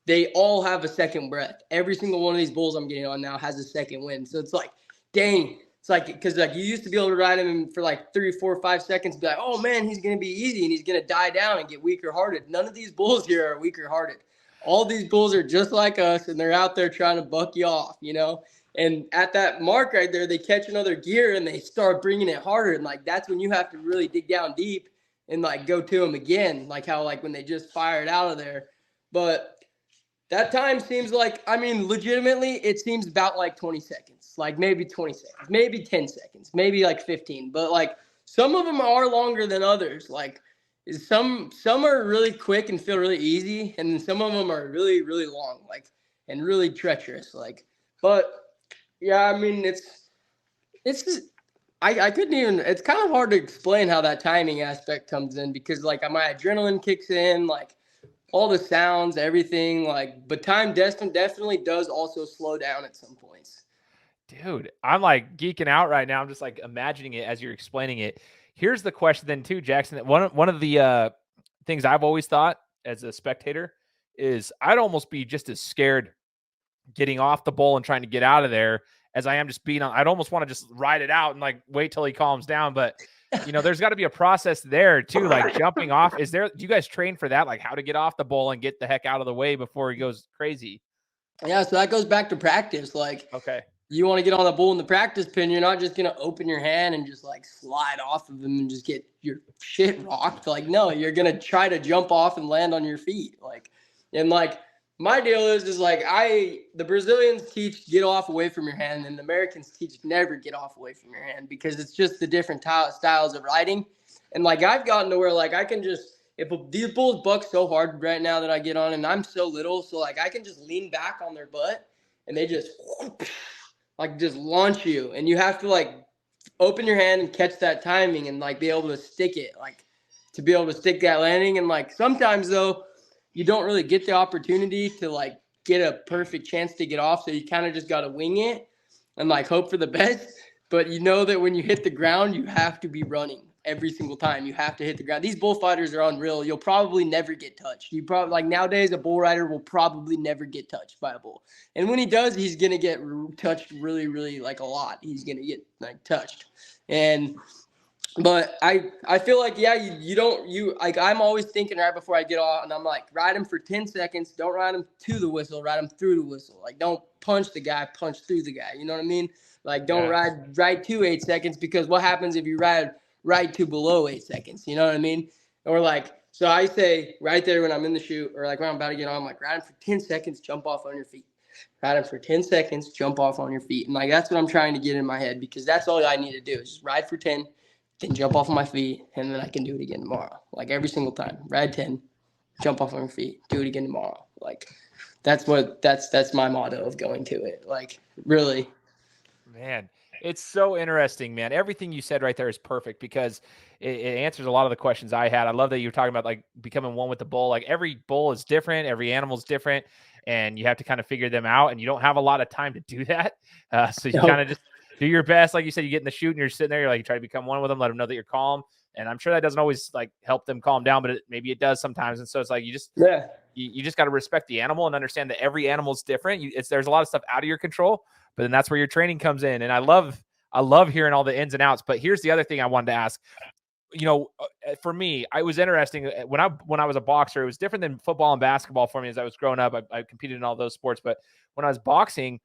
they all have a second breath. Every single one of these bulls I'm getting on now has a second wind. So it's like, dang. It's like, because like you used to be able to ride him for like 3, 4, 5 seconds and be like, oh man, he's going to be easy and he's going to die down and get weaker hearted. None of these bulls here are weaker hearted. All these bulls are just like us, and they're out there trying to buck you off, you know? And at that mark right there, they catch another gear and they start bringing it harder. And like, that's when you have to really dig down deep and like go to them again. Like how, like when they just fired out of there. But that time seems like, I mean, legitimately, it seems about like 20 seconds, like maybe 20 seconds, maybe 10 seconds, maybe like 15. But like some of them are longer than others. Like some are really quick and feel really easy. And then some of them are really, really long, like, and really treacherous. Like, but yeah, I mean, I couldn't even, it's kind of hard to explain how that timing aspect comes in, because like my adrenaline kicks in, like all the sounds, everything, like, but time definitely does also slow down at some points. Dude, I'm like geeking out right now. I'm just like imagining it as you're explaining it. Here's the question then too, Jackson. One of the things I've always thought as a spectator is I'd almost be just as scared getting off the bull and trying to get out of there as I am just being on. I'd almost want to just ride it out and like wait till he calms down. But you know, there's got to be a process there too, like jumping off. Do you guys train for that? Like how to get off the bull and get the heck out of the way before he goes crazy? Yeah, so that goes back to practice. Like, okay, you want to get on the bull in the practice pin, you're not just going to open your hand and just like slide off of him and just get your shit rocked. Like, no, you're going to try to jump off and land on your feet. Like, and like, my deal is like the Brazilians teach get off away from your hand, and the Americans teach never get off away from your hand, because it's just the different styles of riding. And like I've gotten to where like I can just, if these bulls buck so hard right now that I get on, and I'm so little, so like I can just lean back on their butt and they just like just launch you, and you have to like open your hand and catch that timing and like be able to stick it, like to be able to stick that landing. And like sometimes though, you don't really get the opportunity to like get a perfect chance to get off. So you kind of just got to wing it and like hope for the best. But you know that when you hit the ground, you have to be running every single time. You have to hit the ground. These bullfighters are unreal. You'll probably never get touched. You probably, like nowadays, a bull rider will probably never get touched by a bull. And when he does, he's going to get touched really, really like a lot. He's going to get like touched. And But I feel like, yeah, you like, I'm always thinking right before I get off, and I'm like, ride him for 10 seconds. Don't ride him to the whistle, ride him through the whistle. Like, don't punch the guy, punch through the guy. You know what I mean? Like, don't Yeah. ride to 8 seconds, because what happens if you ride to below 8 seconds? You know what I mean? Or like, so I say right there when I'm in the chute, or like when I'm about to get on, I'm like, ride him for 10 seconds, jump off on your feet. Ride him for 10 seconds, jump off on your feet. And like, that's what I'm trying to get in my head, because that's all I need to do is just ride for 10, then jump off of my feet, and then I can do it again tomorrow. Like, every single time. Ride 10, jump off on your feet, do it again tomorrow. Like, that's my motto of going to it. Like, really. Man, it's so interesting, man. Everything you said right there is perfect because it answers a lot of the questions I had. I love that you were talking about like becoming one with the bull. Like every bull is different, every animal's different, and you have to kind of figure them out. And you don't have a lot of time to do that, so you kind of just do your best. Like you said, you get in the chute and you're sitting there. You're like, you try to become one with them, let them know that you're calm. And I'm sure that doesn't always like help them calm down, but maybe it does sometimes. And so it's like you just you just got to respect the animal and understand that every animal is different. There's a lot of stuff out of your control, but then that's where your training comes in. And I love hearing all the ins and outs. But here's the other thing I wanted to ask. For me, it was interesting when I was a boxer. It was different than football and basketball for me as I was growing up. I competed in all those sports, but when I was boxing,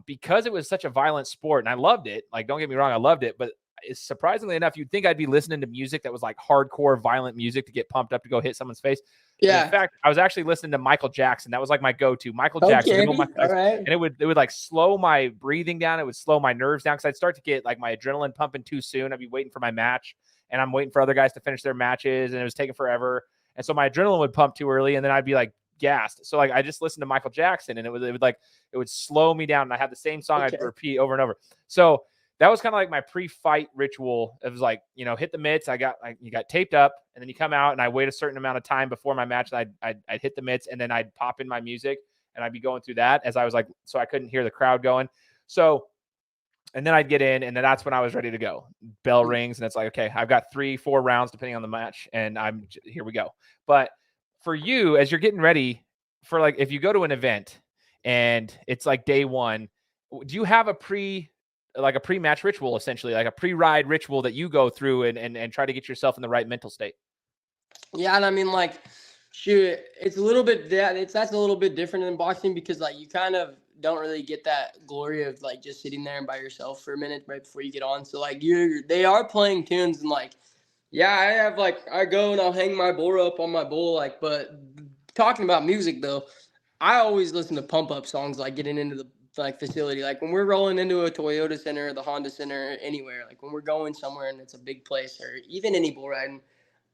because it was such a violent sport, and I loved it. Like, don't get me wrong, I loved it, but surprisingly enough, you'd think I'd be listening to music that was like hardcore violent music to get pumped up to go hit someone's face. But in fact, I was actually listening to Michael Jackson. That was like my go-to. Michael Jackson. All right. And it would like slow my breathing down. It would slow my nerves down because I'd start to get like my adrenaline pumping too soon. I'd be waiting for my match, and I'm waiting for other guys to finish their matches, and it was taking forever. And so my adrenaline would pump too early, and then I'd be like gassed. So like I just listened to Michael Jackson, and it would slow me down. And I had the same song I'd repeat over and over. So that was kind of like my pre-fight ritual. It was like, hit the mitts. You got taped up, and then you come out, and I wait a certain amount of time before my match, and I'd hit the mitts, and then I'd pop in my music, and I'd be going through that as I was like, so I couldn't hear the crowd going. So, and then I'd get in, and then that's when I was ready to go. Bell rings, and it's like, okay, I've got 3-4 rounds depending on the match, and here we go. But for you, as you're getting ready for like, if you go to an event and it's like day one, do you have a pre-match ritual, essentially like a pre-ride ritual that you go through and try to get yourself in the right mental state? Yeah. And I mean, like, shoot, it's a little bit that's a little bit different than boxing, because like you kind of don't really get that glory of like just sitting there and by yourself for a minute right before you get on. So like they are playing tunes, and like, yeah, I go and I'll hang my bull rope on my bull, like, but talking about music though, I always listen to pump up songs, like getting into the like facility, like when we're rolling into a Toyota Center, the Honda Center, anywhere, like when we're going somewhere and it's a big place, or even any bull riding,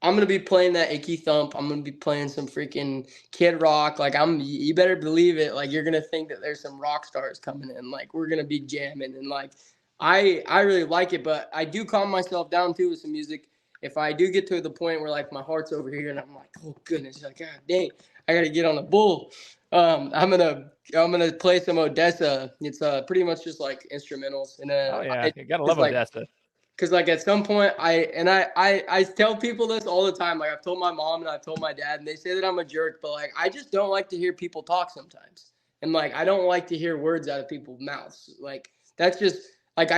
I'm gonna be playing that Icky Thump. I'm gonna be playing some freaking Kid Rock. Like, you better believe it. Like, you're gonna think that there's some rock stars coming in. Like, we're gonna be jamming, and like, I really like it. But I do calm myself down too with some music. If I do get to the point where like my heart's over here and I'm like, oh goodness, like, God dang, I gotta get on the bull. I'm gonna play some Odessa. It's pretty much just like instrumentals, and Oh yeah, you gotta love Odessa. Because like at some point I tell people this all the time. Like, I've told my mom and I've told my dad, and they say that I'm a jerk, but like I just don't like to hear people talk sometimes. And like I don't like to hear words out of people's mouths. Like, that's just like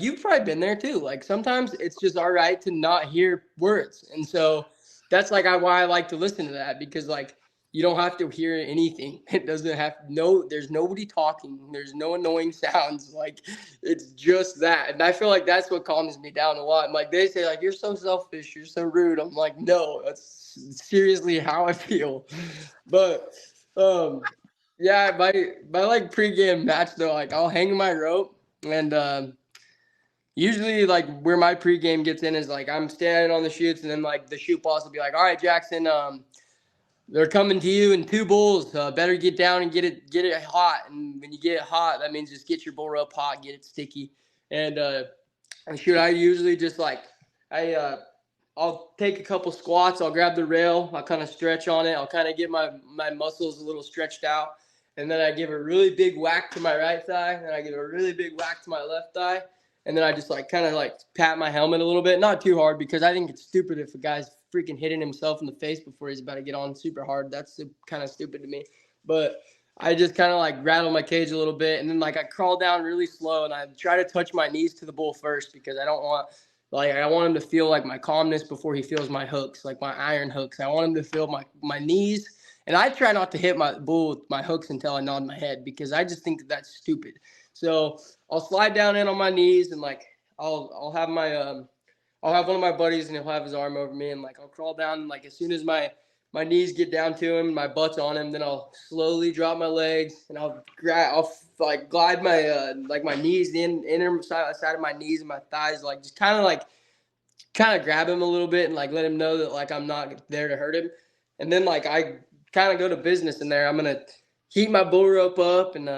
you've probably been there too. Like, sometimes it's just all right to not hear words. And so that's like why I like to listen to that, because like you don't have to hear anything. It doesn't have there's nobody talking. There's no annoying sounds. Like, it's just that. And I feel like that's what calms me down a lot. And like they say, like, you're so selfish, you're so rude. I'm like, no, that's seriously how I feel. But yeah, my like pregame match though, like I'll hang my rope, and usually like where my pregame gets in is like I'm standing on the chutes, and then like the chute boss will be like, all right, Jackson, they're coming to you in 2 bulls. Better get down and get it hot. And when you get it hot, that means just get your bull rope hot, get it sticky. And shoot, I usually just like I'll take a couple squats. I'll grab the rail. I'll kind of stretch on it. I'll kind of get my muscles a little stretched out, and then I give a really big whack to my right thigh, and I give a really big whack to my left thigh. And then I just like kind of like pat my helmet a little bit, not too hard, because I think it's stupid if a guy's freaking hitting himself in the face before he's about to get on super hard. That's kind of stupid to me. But I just kind of like rattle my cage a little bit, and then like I crawl down really slow, and I try to touch my knees to the bull first, because I don't want Like I want him to feel like my calmness before he feels my hooks, like my iron hooks. I want him to feel my knees. And I try not to hit my bull with my hooks until I nod my head because I just think that that's stupid. So I'll slide down in on my knees and like I'll have my I'll have one of my buddies and he'll have his arm over me and like I'll crawl down and like as soon as my knees get down to him, my butt's on him, then I'll slowly drop my legs and I'll like glide my like my knees, the inner side of my knees and my thighs, like just kind of grab him a little bit and like let him know that like I'm not there to hurt him. And then like I kind of go to business in there. I'm gonna heat my bull rope up and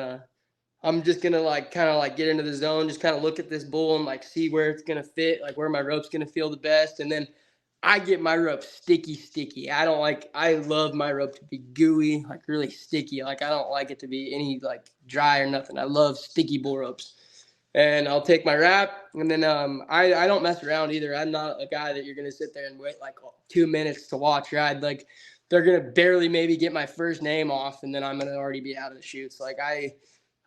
I'm just gonna like kind of like get into the zone, just kind of look at this bull and like see where it's gonna fit, like where my rope's gonna feel the best. And then I get my rope sticky. I love my rope to be gooey, like really sticky. Like I don't like it to be any like dry or nothing. I love sticky bull ropes. And I'll take my wrap, and then I don't mess around either. I'm not a guy that you're gonna sit there and wait like 2 minutes to watch ride. Like they're gonna barely maybe get my first name off, and then I'm gonna already be out of the chutes. Like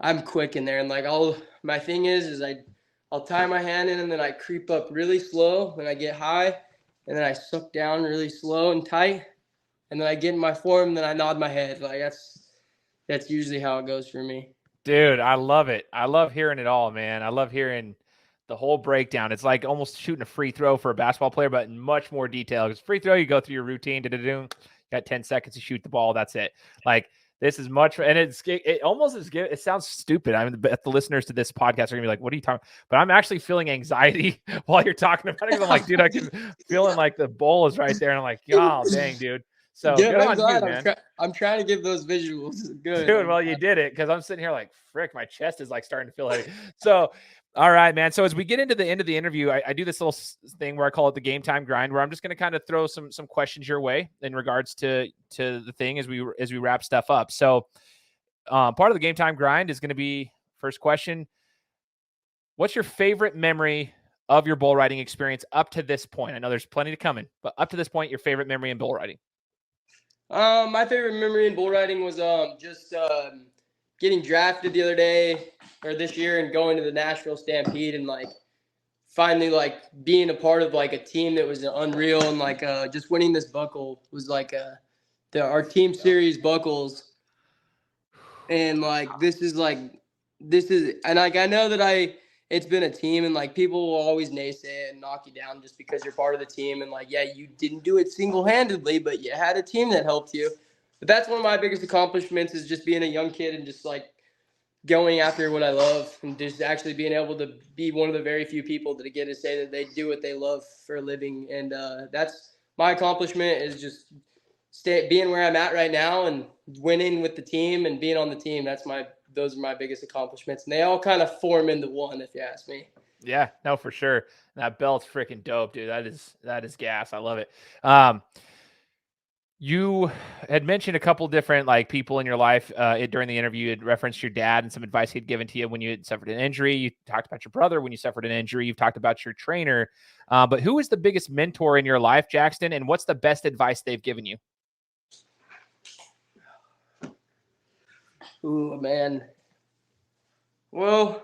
I'm quick in there, and like my thing is I'll tie my hand in, and then I creep up really slow when I get high, and then I suck down really slow and tight, and then I get in my form, and then I nod my head. Like that's usually how it goes for me. Dude, I love it. I love hearing it all, man. I love hearing the whole breakdown. It's like almost shooting a free throw for a basketball player, but in much more detail. Because free throw, you go through your routine, got 10 seconds to shoot the ball. That's it. Like this is much, and it almost is. It sounds stupid. I mean, the listeners to this podcast are gonna be like, "What are you talking?" But I'm actually feeling anxiety while you're talking about it. I'm like, dude, I can feeling like the bowl is right there, and I'm like, oh, dang, dude. So good on you, man. I'm trying to give those visuals. Good. Dude, well, you did it because I'm sitting here like, frick, my chest is like starting to feel heavy. So, all right, man. So as we get into the end of the interview, I do this little thing where I call it the game time grind, where I'm just going to kind of throw some questions your way in regards to the thing as we wrap stuff up. So, part of the game time grind is going to be first question. What's your favorite memory of your bull riding experience up to this point? I know there's plenty to come in, but up to this point, your favorite memory in bull riding. My favorite memory in bull riding was just getting drafted the other day or this year and going to the Nashville Stampede and like finally like being a part of like a team that was unreal and like just winning this buckle was like our team series buckles and like this is and like I know that it's been a team and like people will always naysay it and knock you down just because you're part of the team and like yeah you didn't do it single-handedly but you had a team that helped you. But that's one of my biggest accomplishments is just being a young kid and just like going after what I love and just actually being able to be one of the very few people that get to say that they do what they love for a living. And that's my accomplishment is just being where I'm at right now and winning with the team and being on the team. Those are my biggest accomplishments. And they all kind of form into one, if you ask me. Yeah, no, for sure. That belt's freaking dope, dude. That is gas. I love it. You had mentioned a couple different like people in your life during the interview. You had referenced your dad and some advice he'd given to you when you had suffered an injury. You talked about your brother when you suffered an injury. You've talked about your trainer. But who is the biggest mentor in your life, Jaxton? And what's the best advice they've given you? Ooh, man. Well,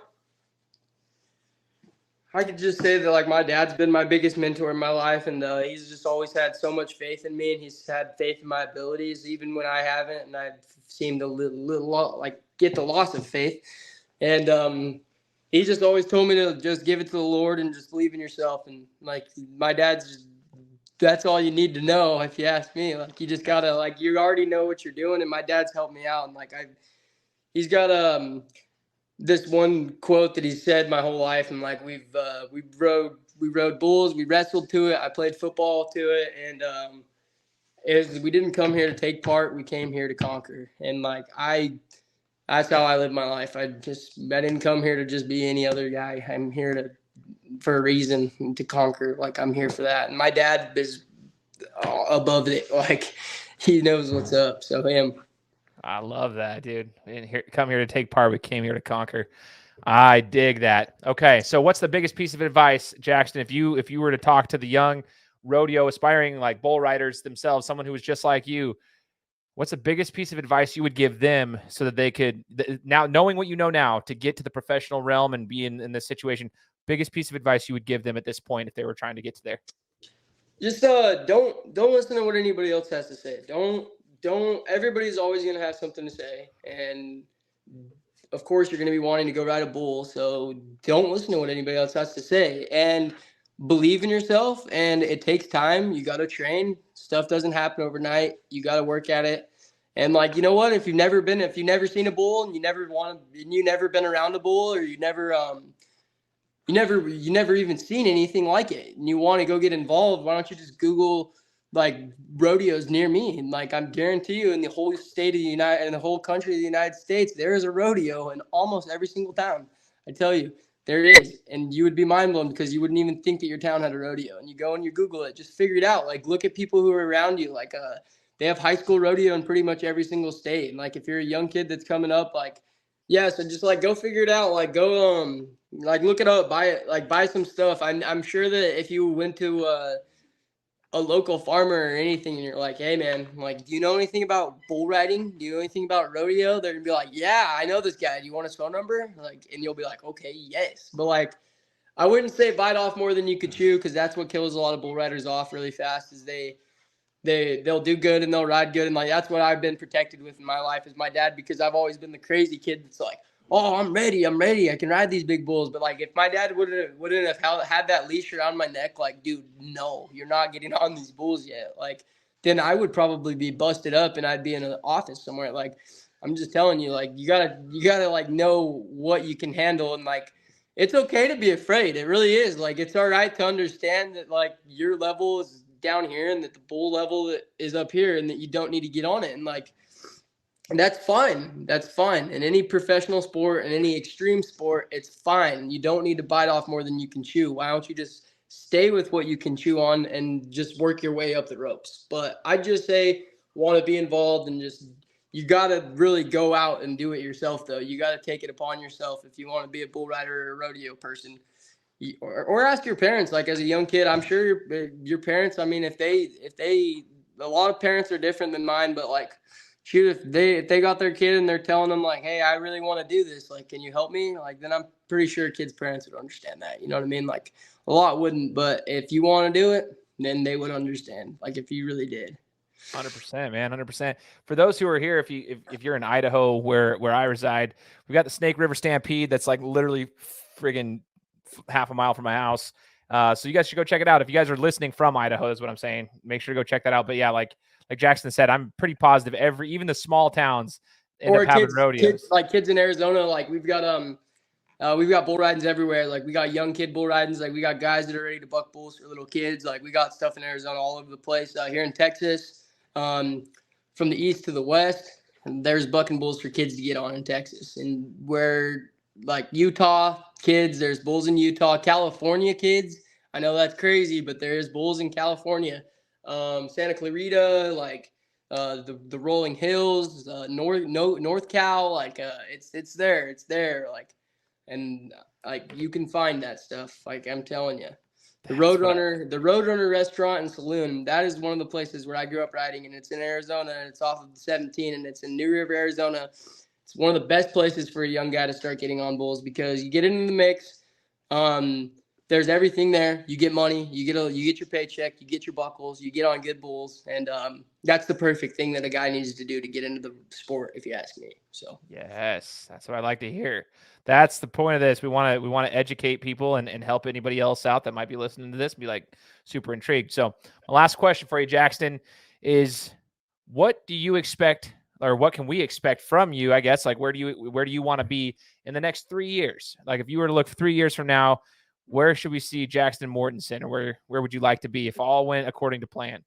I could just say that like my dad's been my biggest mentor in my life, and he's just always had so much faith in me, and he's had faith in my abilities even when I haven't, and I've seemed a little like get the loss of faith. And he just always told me to just give it to the Lord and just believe in yourself. And like my that's all you need to know if you ask me. Like you just gotta like you already know what you're doing, and my dad's helped me out, and like he's got this one quote that he said my whole life, and like we rode bulls, we wrestled to it, I played football to it, and we didn't come here to take part, we came here to conquer. And like that's how I live my life. I didn't come here to just be any other guy. I'm here for a reason, to conquer. Like I'm here for that. And my dad is above it. Like he knows what's up. So him. I love that, dude. Come here to take part. We came here to conquer. I dig that. Okay, so what's the biggest piece of advice, Jaxton, if you were to talk to the young rodeo aspiring like bull riders themselves, someone who was just like you, what's the biggest piece of advice you would give them so that they could now, knowing what you know now, to get to the professional realm and be in this situation? biggest piece of advice you would give them at this point if they were trying to get to there? Just don't listen to what anybody else has to say. Don't everybody's always gonna have something to say. And of course you're gonna be wanting to go ride a bull, so don't listen to what anybody else has to say. And believe in yourself, and it takes time. You gotta train. Stuff doesn't happen overnight. You gotta work at it. And like, you know what, if you've never seen a bull and you never been around a bull, or you never even seen anything like it, and you want to go get involved, why don't you just Google like rodeos near me? And like, I'm guarantee you, in the whole state of the United and the whole country of the United States, there is a rodeo in almost every single town. I tell you, there is. And you would be mind blown, because you wouldn't even think that your town had a rodeo. And you go and you Google it, just figure it out. Like, look at people who are around you. Like, they have high school rodeo in pretty much every single state. And like, if you're a young kid that's coming up, like, yeah, so just like go figure it out. Like, go like look it up, buy it, like buy some stuff. I'm sure that if you went to a local farmer or anything, and you're like, hey man, like, do you know anything about bull riding? Do you know anything about rodeo? They're gonna be like, yeah, I know this guy. Do you want his phone number? Like, and you'll be like, okay, yes. But like, I wouldn't say bite off more than you could chew, because that's what kills a lot of bull riders off really fast. Is they'll do good and they'll ride good. And like, that's what I've been protected with in my life, is my dad, because I've always been the crazy kid that's like, oh, I'm ready, I can ride these big bulls. But like, if my dad wouldn't have had that leash around my neck, like, dude, no, you're not getting on these bulls yet. Like, then I would probably be busted up and I'd be in an office somewhere. Like, I'm just telling you, like, you gotta like know what you can handle. And like, it's okay to be afraid. It really is. Like, it's all right to understand that like your level is down here and that the bull level is up here, and that you don't need to get on it. And like, and that's fine. That's fine. In any professional sport and any extreme sport, it's fine. You don't need to bite off more than you can chew. Why don't you just stay with what you can chew on and just work your way up the ropes? But I just say, want to be involved, and just, you got to really go out and do it yourself, though. You got to take it upon yourself if you want to be a bull rider or a rodeo person. Or ask your parents. Like, as a young kid, I'm sure your parents, I mean, if they a lot of parents are different than mine, but like, shoot, if they got their kid and they're telling them like, hey, I really want to do this, like, can you help me? Like, then I'm pretty sure kids' parents would understand that. You know what I mean? Like, a lot wouldn't, but if you want to do it, then they would understand. Like, if you really did. 100%, man, 100%. For those who are here, if you're in Idaho, where I reside, we got the Snake River Stampede. That's like literally friggin' half a mile from my house. So you guys should go check it out. If you guys are listening from Idaho, is what I'm saying. Make sure to go check that out. But yeah, like Jaxton said, I'm pretty positive even the small towns end up having rodeos. Kids in Arizona, like we've got bull ridings everywhere. Like, we got young kid bull ridings. Like, we got guys that are ready to buck bulls for little kids. Like, we got stuff in Arizona all over the place. Here in Texas, from the east to the west, there's bucking bulls for kids to get on in Texas. And where, like, Utah kids, there's bulls in Utah. California kids, I know that's crazy, but there is bulls in California. Santa Clarita, like the rolling hills, North Cal, like it's there, like, and like, you can find that stuff. Like, I'm telling you. The Roadrunner restaurant and saloon, that is one of the places where I grew up riding, and it's in Arizona, and it's off of 17, and it's in New River, Arizona. It's one of the best places for a young guy to start getting on bulls, because you get into the mix. There's everything there. You get money, you get your paycheck, you get your buckles, you get on good bulls, and that's the perfect thing that a guy needs to do to get into the sport, if you ask me. So yes, that's what I like to hear. That's the point of this. We want to educate people and help anybody else out that might be listening to this and be like super intrigued. So my last question for you, Jaxton, is what do you expect, or what can we expect from you? I guess, like, where do you want to be in the next 3 years? Like, if you were to look 3 years from now, where should we see Jaxton Mortensen, or where would you like to be if all went according to plan?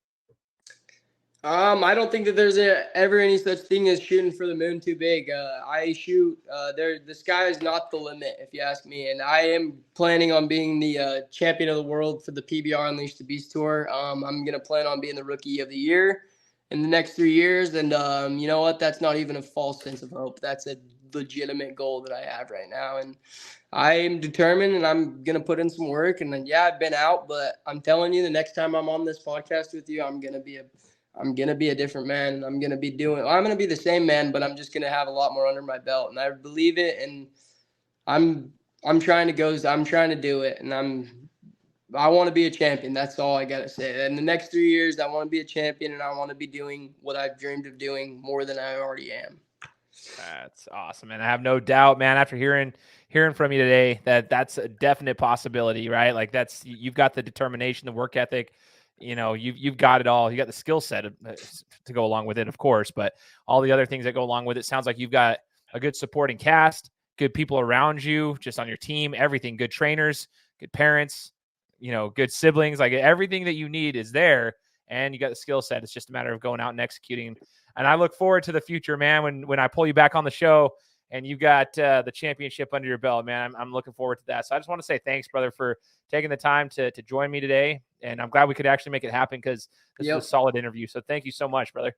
I don't think that there's ever any such thing as shooting for the moon too big. I shoot the sky is not the limit, if you ask me. And I am planning on being the champion of the world for the PBR Unleash the Beast Tour. I'm going to plan on being the rookie of the year in the next 3 years. And you know what? That's not even a false sense of hope. That's a legitimate goal that I have right now. And I am determined, and I'm going to put in some work. And then, yeah, I've been out, but I'm telling you, the next time I'm on this podcast with you, I'm going to be a different man, and I'm going to be the same man, but I'm just going to have a lot more under my belt. And I believe it. And I'm trying to do it, and I want to be a champion. That's all I gotta say. In the next 3 years, I want to be a champion, and I want to be doing what I've dreamed of doing more than I already am. That's awesome, and I have no doubt, man. After hearing from you today, that's a definite possibility, right? Like you've got the determination, the work ethic. You've got it all. You got the skill set to go along with it, of course, but all the other things that go along with it. Sounds like you've got a good supporting cast, good people around you, just on your team, everything. Good trainers, good parents, good siblings. Like everything that you need is there, and you got the skill set. It's just a matter of going out and executing. And I look forward to the future, man, when I pull you back on the show and you got the championship under your belt, man. I'm looking forward to that. So I just want to say thanks, brother, for taking the time to join me today. And I'm glad we could actually make it happen because this was a solid interview. So thank you so much, brother.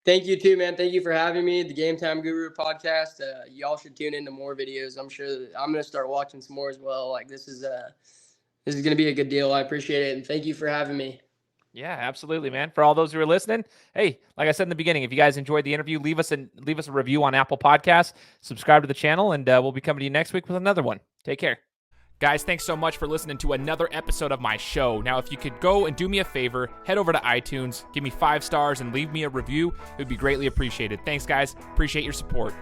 Thank you too, man. Thank you for having me. The Gametime Guru podcast. Y'all should tune into more videos. I'm sure that I'm going to start watching some more as well. Like this is going to be a good deal. I appreciate it. And thank you for having me. Yeah, absolutely, man. For all those who are listening, hey, like I said in the beginning, if you guys enjoyed the interview, leave us a review on Apple Podcasts, subscribe to the channel, and we'll be coming to you next week with another one. Take care. Guys, thanks so much for listening to another episode of my show. Now, if you could go and do me a favor, head over to iTunes, give me 5 stars, and leave me a review, it would be greatly appreciated. Thanks, guys. Appreciate your support.